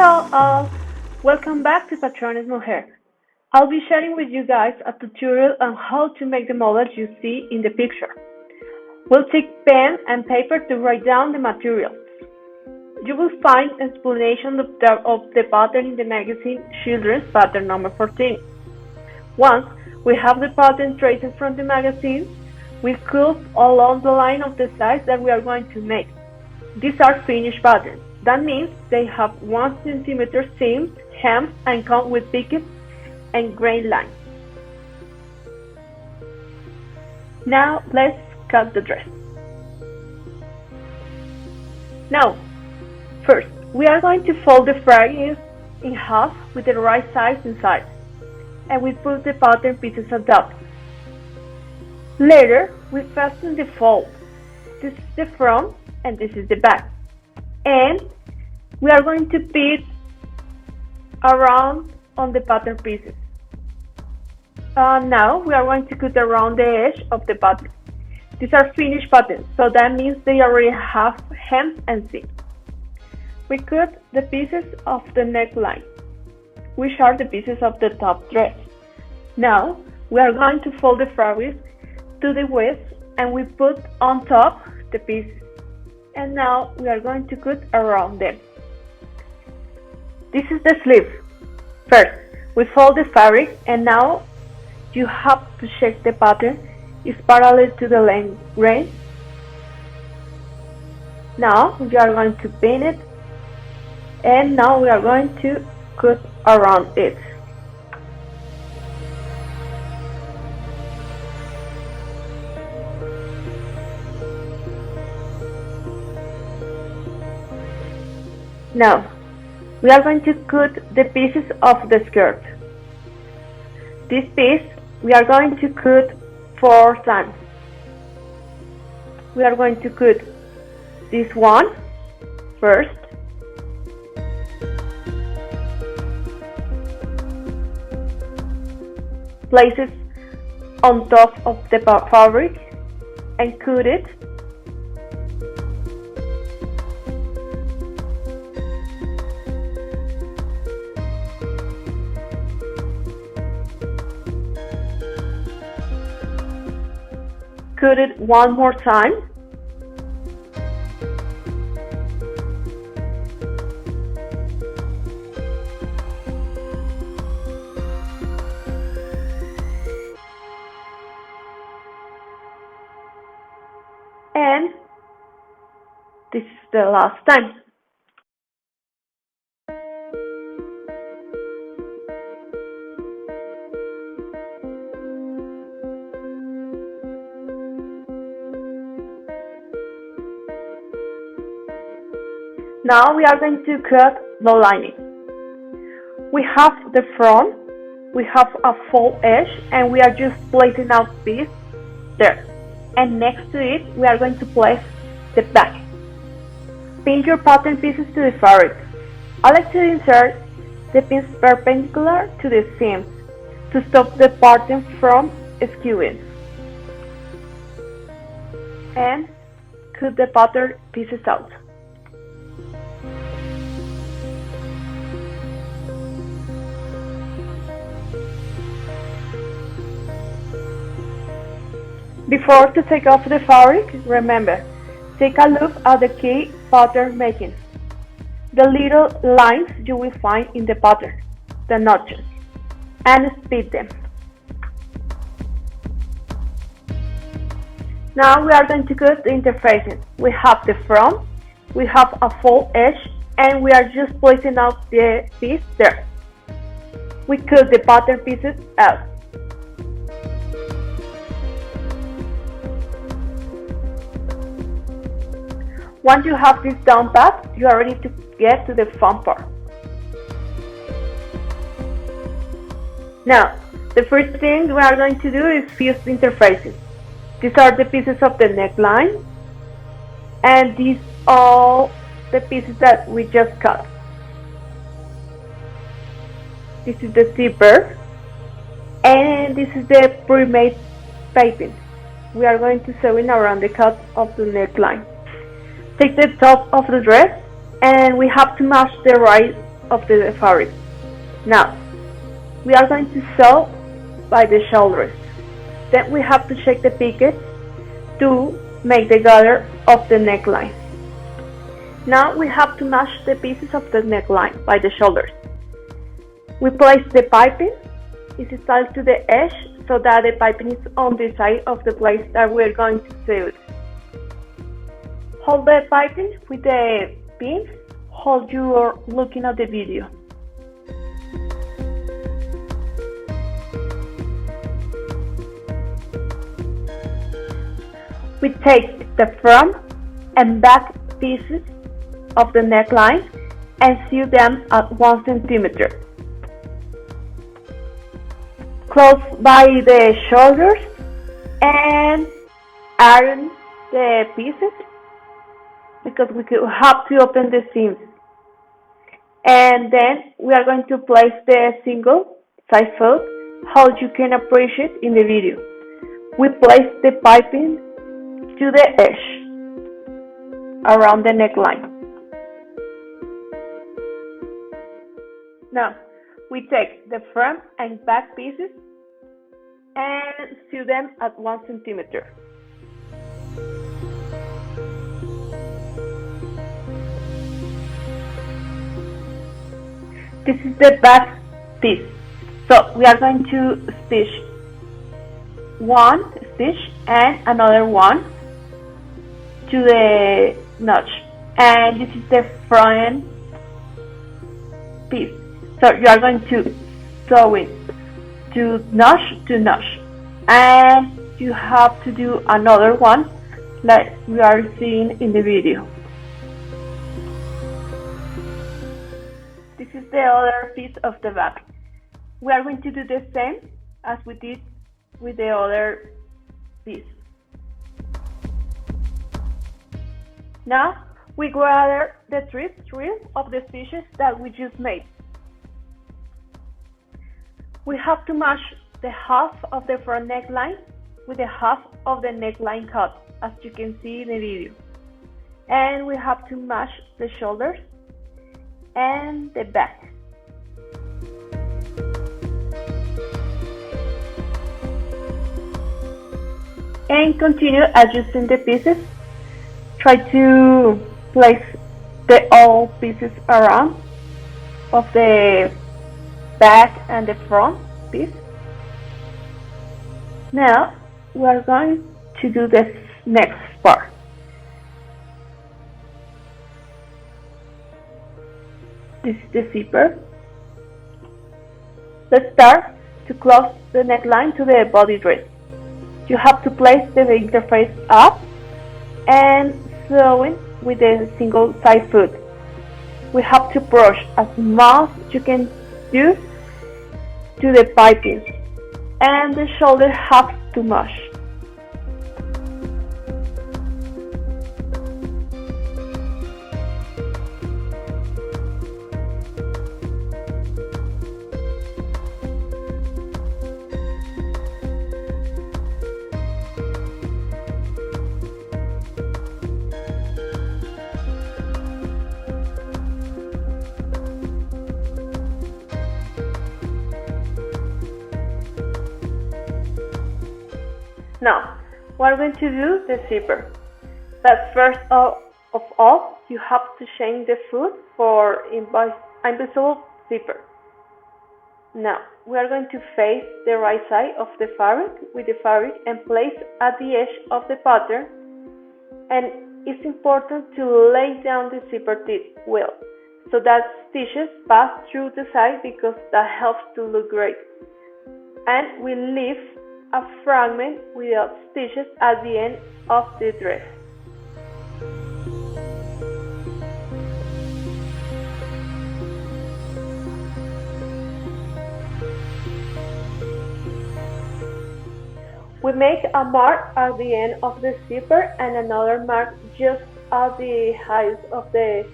Hello all, welcome back to PatronesMujer. I'll be sharing with you guys a tutorial on how to make the models you see in the picture. We'll take pen and paper to write down the materials. You will find explanation of the pattern in the magazine Children's Pattern number 14. Once we have the pattern traces from the magazine, we curve along the line of the size that we are going to make. These are finished patterns. That means they have 1 centimeter seams, hems, and come with pickets and grain lines. Now let's cut the dress. Now, first, we are going to fold the fabric in half with the right size inside, and we put the pattern pieces on top. Later, we fasten the fold. This is the front and this is the back. And we are going to pin around on the pattern pieces. Now we are going to cut around the edge of the pattern. These are finished patterns, so that means they already have hems and seams. We cut the pieces of the neckline, which are the pieces of the top dress. Now we are going to fold the fabric to the waist and we put on top the pieces. And now we are going to cut around them. This is the sleeve. First, we fold the fabric and now you have to check the pattern is parallel to the length grain. Now you are going to pin it and now we are going to cut around it. Now, we are going to cut the pieces of the skirt. This piece, we are going to cut 4 times. We are going to cut this one first, place it on top of the fabric and cut it. Cut it one more time. And this is the last time. Now we are going to cut the lining. We have the front, we have a fold edge, and we are just placing out piece there. And next to it, we are going to place the back. Pin your pattern pieces to the fabric. I like to insert the pins perpendicular to the seams to stop the pattern from skewing. And cut the pattern pieces out. Before to take off the fabric, remember, take a look at the key pattern making. The little lines you will find in the pattern, the notches, and speed them. Now we are going to cut the interfacing. We have the front, we have a fold edge, and we are just placing out the piece there. We cut the pattern pieces out. Once you have this down pat, you are ready to get to the fun part. Now, the first thing we are going to do is fuse the interfaces. These are the pieces of the neckline, and these are the pieces that we just cut. This is the zipper, and this is the pre-made piping. We are going to sew in around the cut of the neckline. Take the top of the dress and we have to match the right of the fabric. Now, we are going to sew by the shoulders. Then we have to check the pickets to make the gather of the neckline. Now we have to match the pieces of the neckline by the shoulders. We place the piping, is installed to the edge so that the piping is on the side of the place that we're going to sew it. Hold the piping with the pins, hold you're looking at the video. We take the front and back pieces of the neckline and sew them at 1 centimeter. Close by the shoulders and iron the pieces because we have to open the seams. And then we are going to place the single side fold, how you can appreciate in the video. We place the piping to the edge around the neckline. Now, we take the front and back pieces and sew them at 1 centimeter. This is the back piece. So we are going to stitch one stitch and another one to the notch, and this is the front piece. So you are going to sew it to notch, and you have to do another one like we are seeing in the video. This is the other piece of the back. We are going to do the same as we did with the other piece. Now we gather the three of the stitches that we just made. We have to match the half of the front neckline with the half of the neckline cut, as you can see in the video. And we have to match the shoulders and the back. And continue adjusting the pieces. Try to place all pieces around of the back and the front piece. Now we are going to do the next part. This is the zipper. Let's start to close the neckline to the body dress. You have to place the interface up and sew it with a single side foot. We have to brush as much as you can do to the piping, and the shoulder have to match. Now, we're going to do the zipper. But first of all, you have to change the foot for invisible zipper. Now, we are going to face the right side of the fabric with the fabric and place at the edge of the pattern. And it's important to lay down the zipper teeth well, so that stitches pass through the side, because that helps to look great. And we leave a fragment without stitches at the end of the dress. We make a mark at the end of the zipper and another mark just at the height of the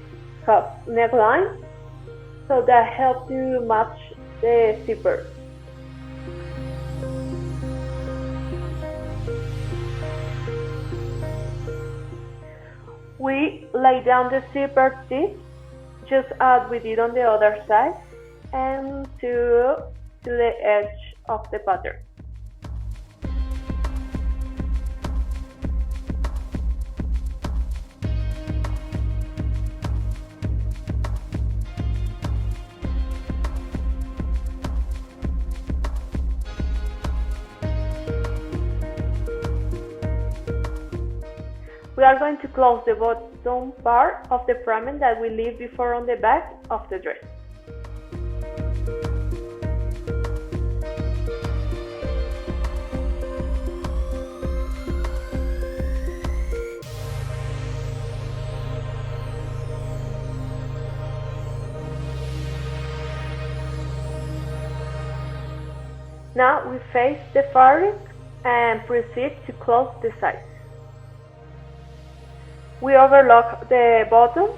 cuff neckline, so that helps to match the zipper. We lay down the zipper teeth just as we did on the other side, and to the edge of the pattern. We are going to close the bottom part of the fragment that we leave before on the back of the dress. Now we face the fabric and proceed to close the sides. We overlock the bottom.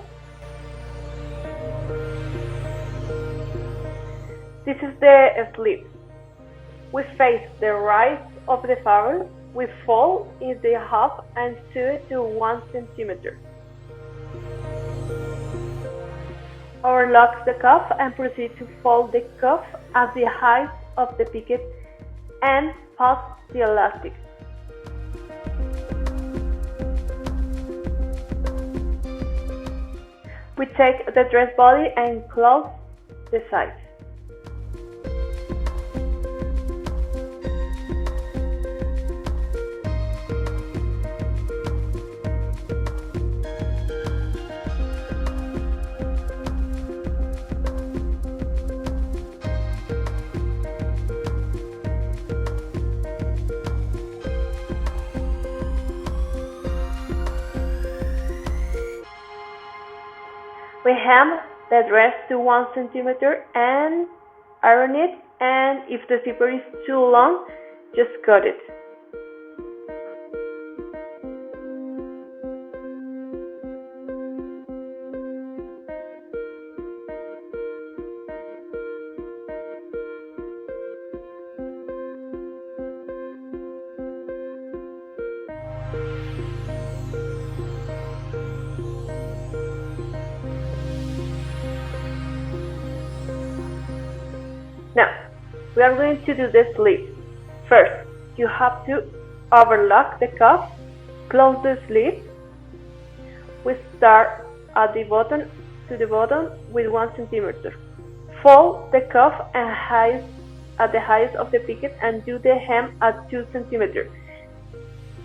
This is the sleeve. We face the right of the fabric. We fold in the half and sew it to 1 centimeter. Overlock the cuff and proceed to fold the cuff at the height of the picket and pass the elastic. We take the dress body and close the sides. We hem the dress to 1 centimeter and iron it, and if the zipper is too long, just cut it. Now, we are going to do the sleeve. First, you have to overlock the cuff, close the sleeve. We start at the bottom to the bottom with 1 centimeter. Fold the cuff and at the height of the picket and do the hem at 2 centimeters.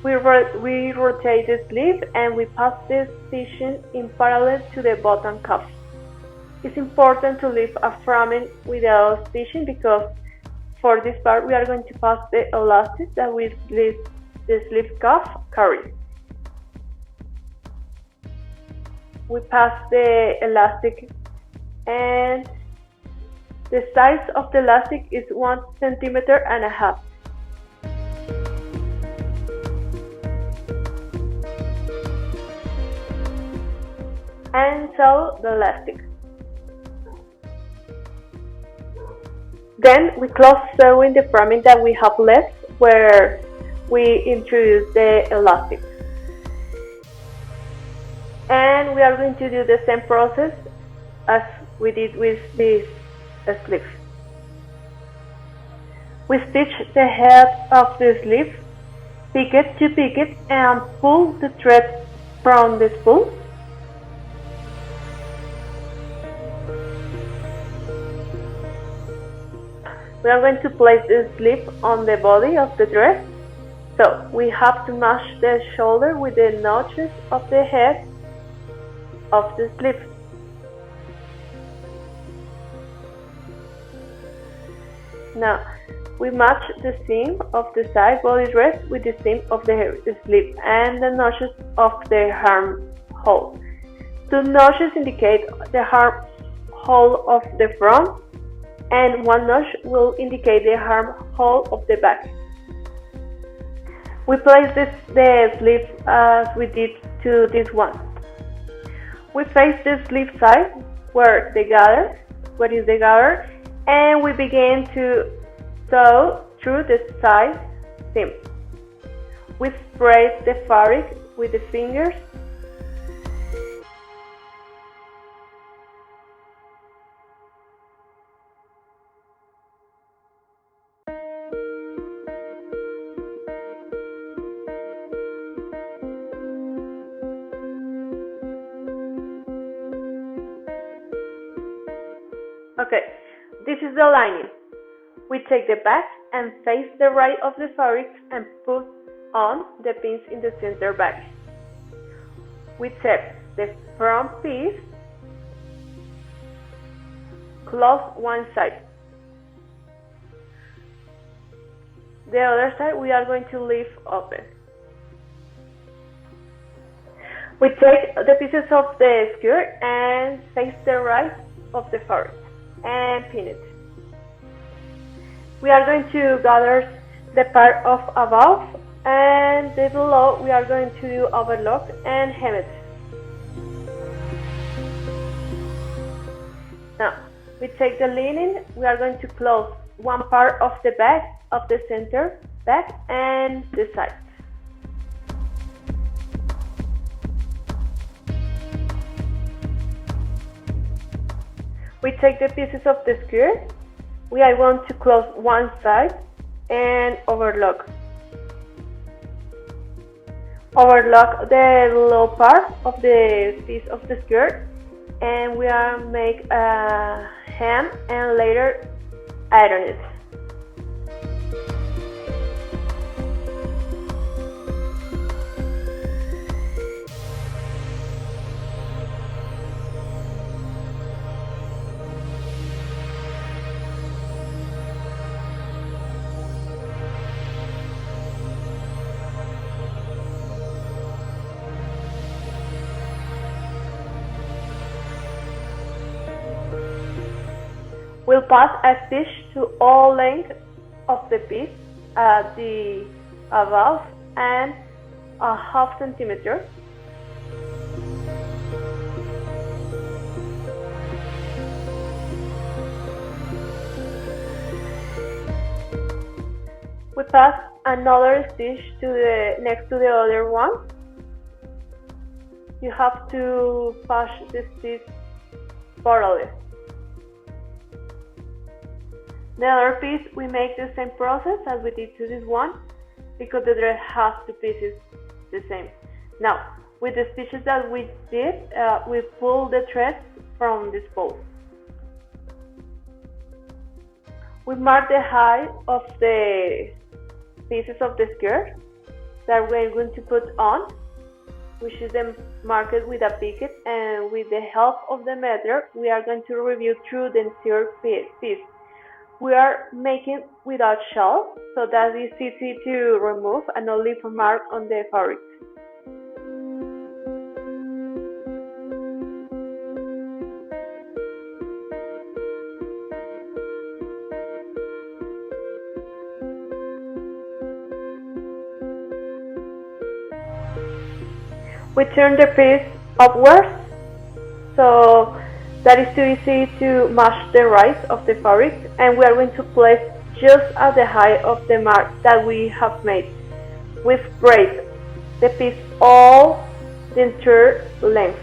We rotate the sleeve and we pass the stitching in parallel to the bottom cuff. It's important to leave a fragment without stitching because for this part we are going to pass the elastic that we leave the sleeve cuff carry. We pass the elastic and the size of the elastic is 1 centimeter and a half. And sew the elastic. Then we close sewing the fragment that we have left where we introduce the elastic. And we are going to do the same process as we did with this sleeve. We stitch the head of the sleeve, picket to picket, and pull the thread from the spool. We are going to place the sleeve on the body of the dress, so we have to match the shoulder with the notches of the head of the sleeve. Now, we match the seam of the side body dress with the seam of the sleeve and the notches of the armhole. Two notches indicate the armhole of the front, and one notch will indicate the armhole of the back. We place the sleeve as we did to this one. We face the sleeve side where is the gather, and we begin to sew through the side seam. We spread the fabric with the fingers Okay, this is the lining. We take the back and face the right of the fabric and put on the pins in the center back. We take the front piece, close one side. The other side we are going to leave open. We take the pieces of the skirt and face the right of the fabric and pin it. We are going to gather the part of above, and the below we are going to do overlock and hem it. Now, we take the lining, we are going to close one part of the back, of the center, back, and the sides. We take the pieces of the skirt, we are going to close one side and overlock. Overlock the low part of the piece of the skirt, and we are make a hem and later iron it. We'll pass a stitch to all length of the piece at the above and a half centimeter. We pass another stitch to the next to the other one. You have to push the stitch parallel. The other piece, we make the same process as we did to this one, because the dress has two pieces the same. Now, with the stitches that we did, we pull the thread from this pole. We mark the height of the pieces of the skirt that we're going to put on, which is then marked with a picket, and with the help of the meter, we are going to review through the entire piece. We are making without shell, so that is easy to remove and not leave a mark on the fabric. We turn the piece upwards, so that is too easy to match the rise of the fabric, and we are going to place just at the height of the mark that we have made. We braid the piece all the entire length.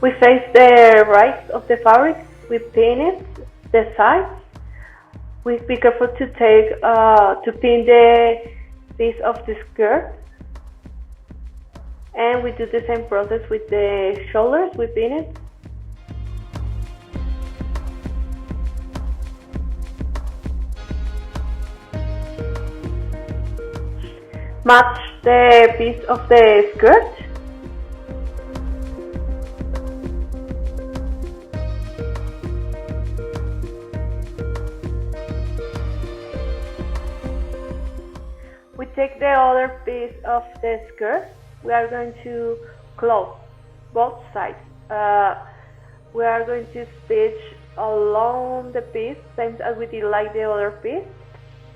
We face the right of the fabric, we pin it, the sides. We be careful to pin the piece of the skirt. And we do the same process with the shoulders, we pin it. Match the piece of the skirt. We take the other piece of the skirt, we are going to close both sides. We are going to stitch along the piece, same as we did like the other piece,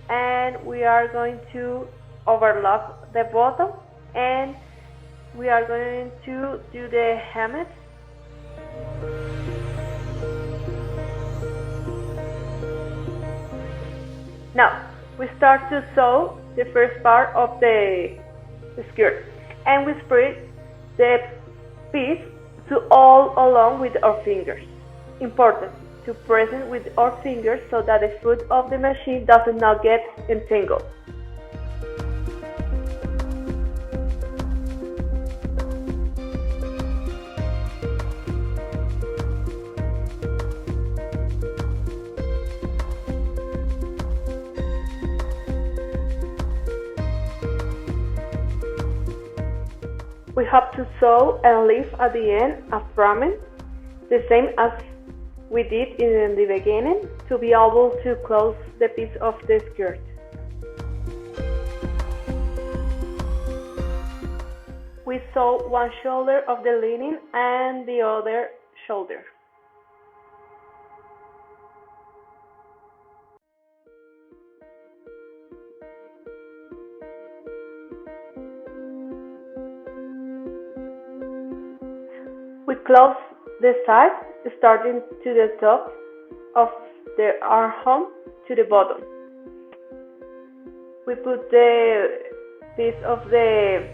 and we are going to overlock the bottom, and we are going to do the hem. Now, we start to sew the first part of the skirt, and we spread the piece to all along with our fingers. Important to press it with our fingers so that the foot of the machine does not get entangled. We have to sew and leave at the end a fragment, the same as we did in the beginning, to be able to close the piece of the skirt. We sew one shoulder of the lining and the other shoulder. We close the sides starting to the top of the armhole to the bottom. We put the piece of the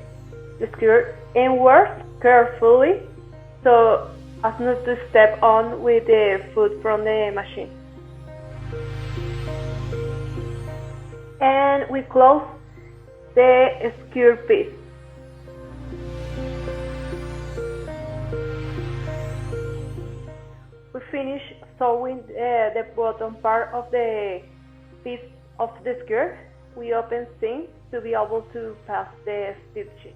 skirt inwards carefully so as not to step on with the foot from the machine. And we close the skirt piece. We finish sewing the bottom part of the piece of the skirt. We open seam to be able to pass the stitching.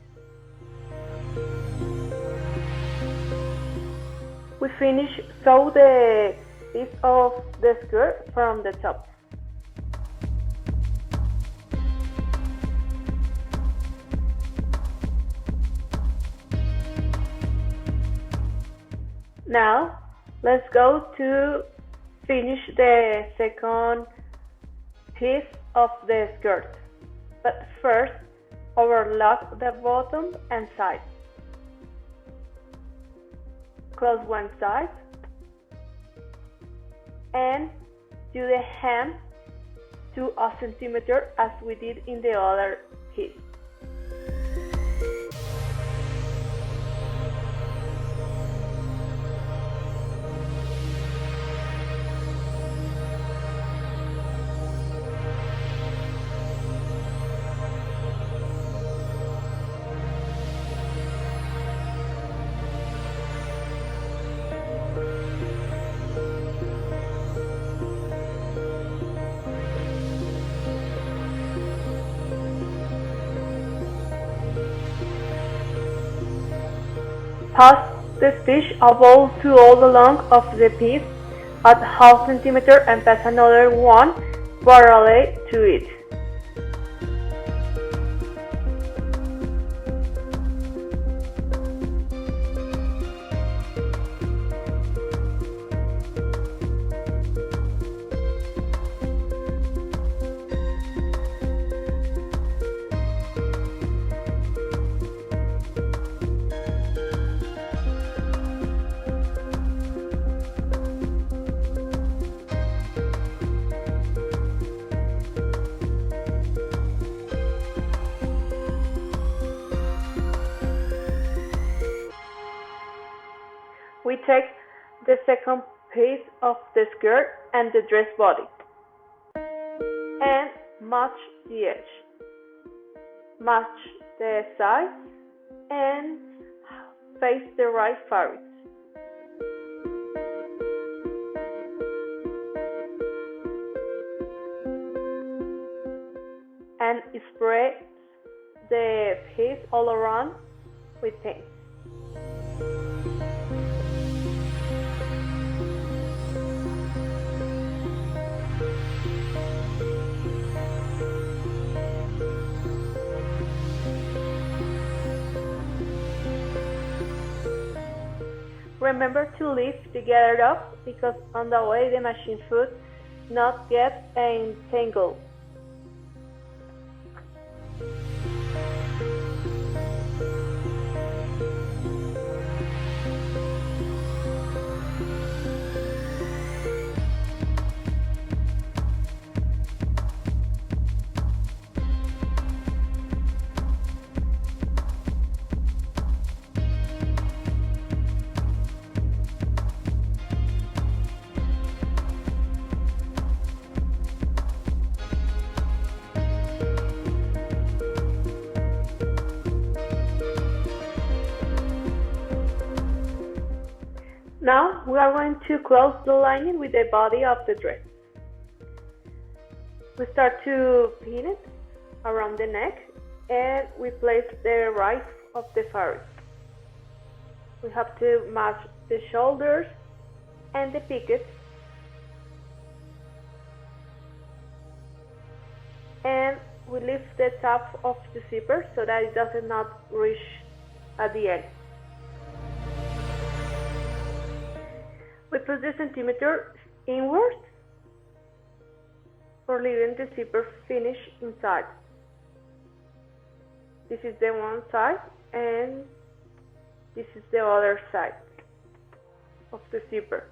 We finish sew the piece of the skirt from the top. Now, let's go to finish the second piece of the skirt. But first, overlap the bottom and side. Close one side and do the hem to a centimeter as we did in the other piece. Pass the stitch about to all the length of the piece at half centimeter and pass another one parallel to it. We take the second piece of the skirt and the dress body and match the edge, match the size and face the right fabric. And spread the piece all around with paint. Remember to lift the gather up because on the way the machine foot not get entangled. Now we are going to close the lining with the body of the dress. We start to pin it around the neck and we place the right of the fabric. We have to match the shoulders and the pickets, and we lift the top of the zipper so that it does not reach at the end. We put the centimeter inwards for leaving the zipper finish inside. This is the one side and this is the other side of the zipper.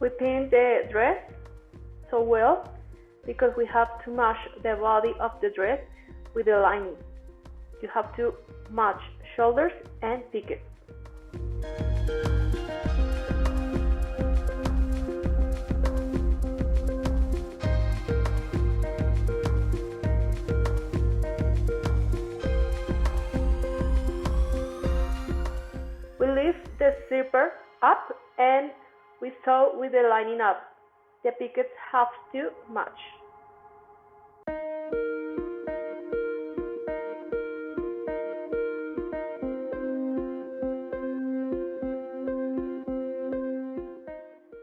We pin the dress so well because we have to match the body of the dress with the lining. You have to match shoulders and pickets. We lift the zipper up and we sew with the lining up. The pickets have to match.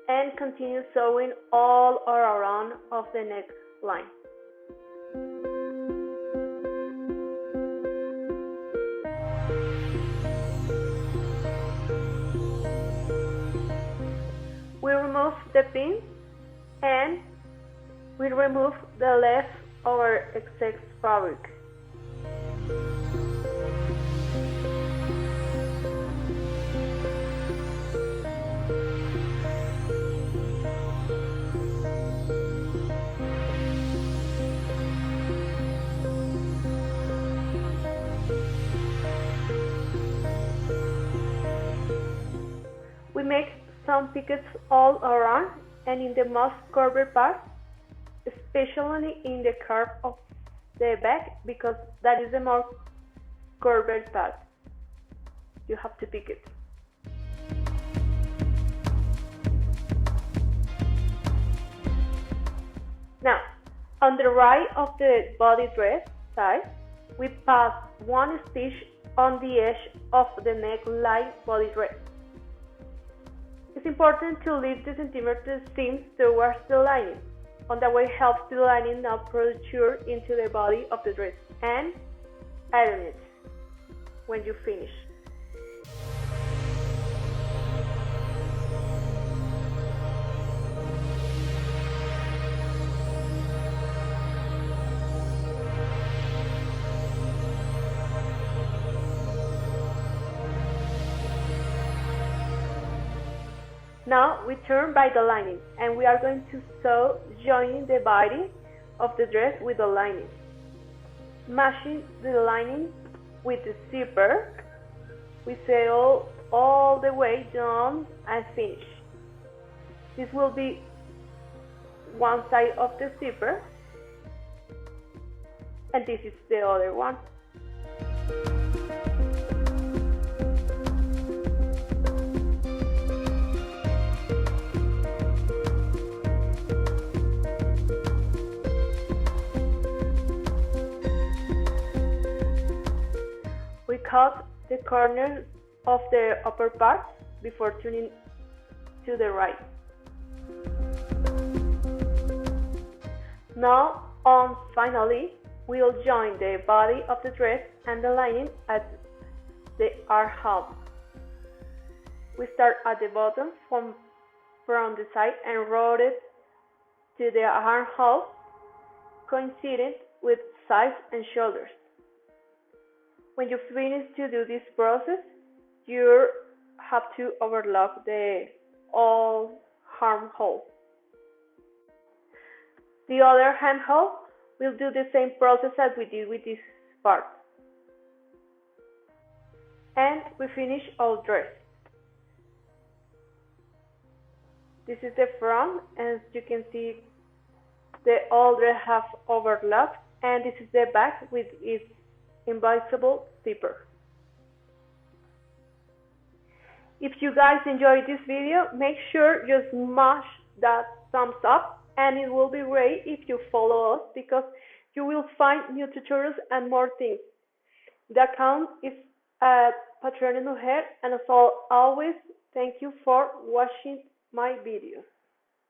And continue sewing all around of the neckline. We remove the pin and we remove the leftover excess fabric. We make some pickets all around and in the most curved part, especially in the curve of the back, because that is the more curved part. You have to pick it. Now, on the right of the body dress side, we pass one stitch on the edge of the neckline body dress. It's important to leave the centimeter seams towards the lining. On that way helps the lining not protrude into the body of the dress, and iron it when you finish. Now we turn by the lining and we are going to sew joining the body of the dress with the lining. Matching the lining with the zipper, we sew all the way down and finish. This will be one side of the zipper and this is the other one. We cut the corners of the upper part before turning to the right. Now, finally, we'll join the body of the dress and the lining at the armhole. We start at the bottom from the side and rotate to the armhole, coinciding with sides and shoulders. When you finish to do this process, you have to overlock the all armhole. The other armhole will do the same process as we did with this part. And we finish our dress. This is the front, as you can see the all dress have overlapped, and this is the back with its invisible zipper. If you guys enjoyed this video, make sure you smash that thumbs up, and it will be great if you follow us because you will find new tutorials and more things. The account is at PatronesMujer, and as always, thank you for watching my videos.